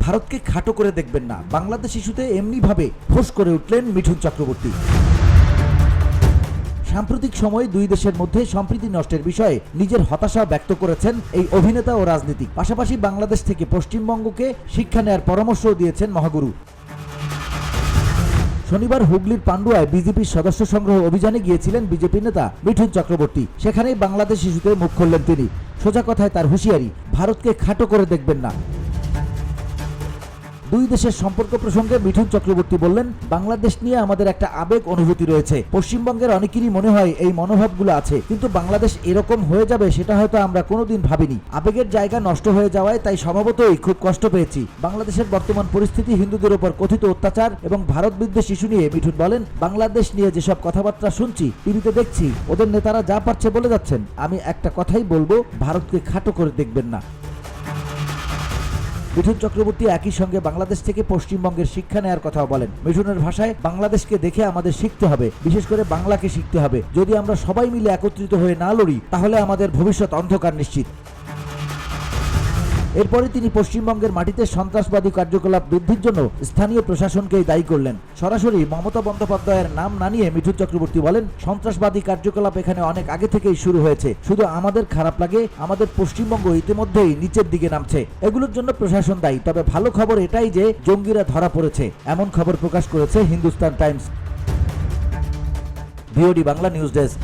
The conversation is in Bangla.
ভারতকে খাটো করে দেখবেন না, বাংলাদেশ ইস্যুতে এমনিভাবে ফোঁস করে উঠলেন মিঠুন চক্রবর্তী। সাম্প্রতিক সময়ে দুই দেশের মধ্যে সম্প্রীতি নষ্টের বিষয়ে নিজের হতাশা ব্যক্ত করেছেন এই অভিনেতা ও রাজনীতিক। পাশাপাশি বাংলাদেশ থেকে পশ্চিমবঙ্গকে শিক্ষা নেয়ার পরামর্শও দিয়েছেন মহাগুরু। শনিবার হুগলির পান্ডুয়ায় বিজেপির সদস্য সংগ্রহ অভিযানে গিয়েছিলেন বিজেপি নেতা মিঠুন চক্রবর্তী। সেখানেই বাংলাদেশ ইস্যুতে মুখ খুললেন তিনি। সোজা কথায় তার হুঁশিয়ারি, ভারতকে খাটো করে দেখবেন না। দুই দেশের সম্পর্ক প্রসঙ্গে মিঠুন চক্রবর্তী বললেন, বাংলাদেশ নিয়ে আমাদের একটা আবেগ অনুভূতি রয়েছে। পশ্চিমবঙ্গের অনেকেরই মনে হয় এই মনোভাবগুলো আছে, কিন্তু বাংলাদেশ এরকম হয়ে যাবে সেটা হয়তো আমরা কোনোদিন ভাবিনি। আবেগের জায়গা নষ্ট হয়ে যাওয়ায় তাই স্বভাবতই খুব কষ্ট পেয়েছি। বাংলাদেশের বর্তমান পরিস্থিতি, হিন্দুদের উপর কথিত অত্যাচার এবং ভারত বিদ্বেষ ইস্যু নিয়ে মিঠুন বলেন, বাংলাদেশ নিয়ে যেসব কথাবার্তা শুনছি, টিভিতে দেখছি, ওদের নেতারা যা পারছে বলে যাচ্ছেন। আমি একটা কথাই বলবো, ভারতকে খাটো করে দেখবেন না। মিঠুন চক্রবর্তী একই সঙ্গে বাংলাদেশ থেকে পশ্চিমবঙ্গের শিক্ষা নেওয়ার কথাও বলেন। মিঠুনের ভাষায়, বাংলাদেশকে দেখে আমাদের শিখতে হবে, বিশেষ করে বাংলাকে শিখতে হবে। যদি আমরা সবাই মিলে একত্রিত হয়ে না লড়ি, তাহলে আমাদের ভবিষ্যৎ অন্ধকার নিশ্চিত। এরপরে তিনি পশ্চিমবঙ্গের মাটিতে সন্ত্রাসবাদী কার্যকলাপ বৃদ্ধির জন্য স্থানীয় প্রশাসনকেই দায়ী করলেন। সরাসরি মমতা বন্দ্যোপাধ্যায়ের নাম না নিয়ে মিঠুন চক্রবর্তী বলেন, সন্ত্রাসবাদী কার্যকলাপ এখানে অনেক আগে থেকেই শুরু হয়েছে। শুধু আমাদের খারাপ লাগে, আমাদের পশ্চিমবঙ্গ ইতিমধ্যেই নিচের দিকে নামছে। এগুলোর জন্য প্রশাসন দায়ী। তবে ভালো খবর এটাই যে জঙ্গিরা ধরা পড়েছে, এমন খবর প্রকাশ করেছে Hindustan Times. VOD Bangla news desk.